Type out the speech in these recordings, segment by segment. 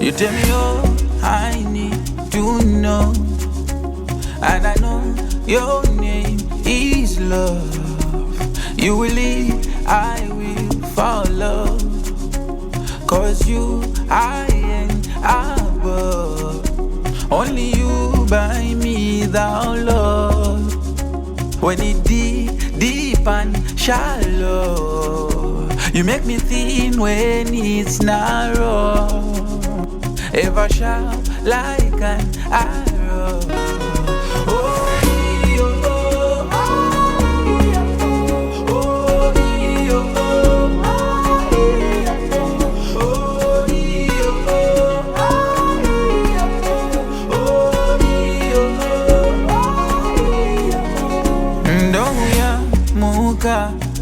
You tell me all I need to know, and I know your name is love. You will lead, I will follow, 'cause you, I and above. Only you by me, thou Lord. When it deep and shallow, you make me thin when it's narrow. Ever sharp like an arrow.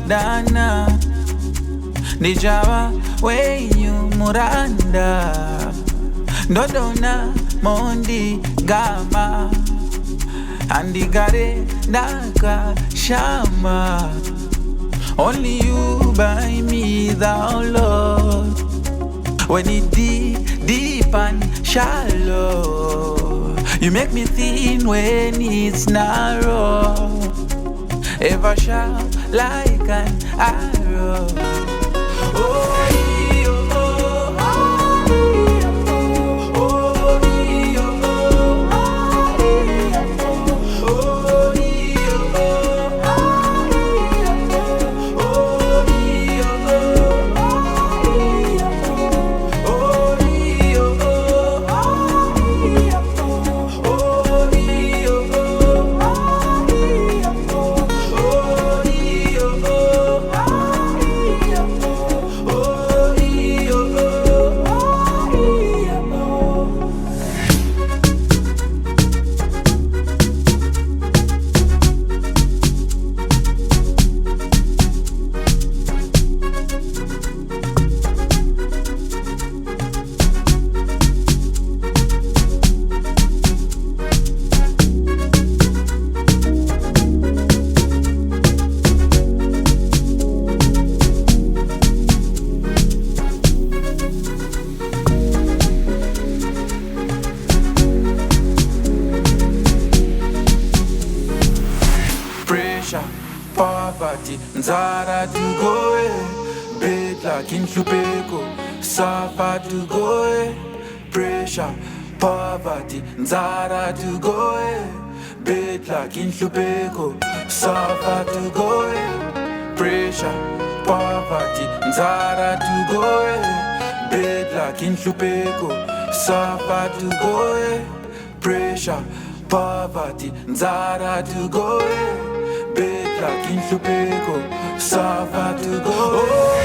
Dana Nijawa wenyu muranda Ndodona mondi gama Andigare naka shama. Only you by me, thou Lord. When it deep and shallow, you make me thin when it's narrow. Ever sharp like an arrow. Poverty, nzara to go, bed like in Flupeko, suffer to go, pressure, poverty, nzara to go, bed like in Flupeko, suffer to go, pressure, poverty, nzara to go, bed like in Flupeko, suffer to go, pressure, poverty, nzara to go. Like in Flupeko, suffer to go.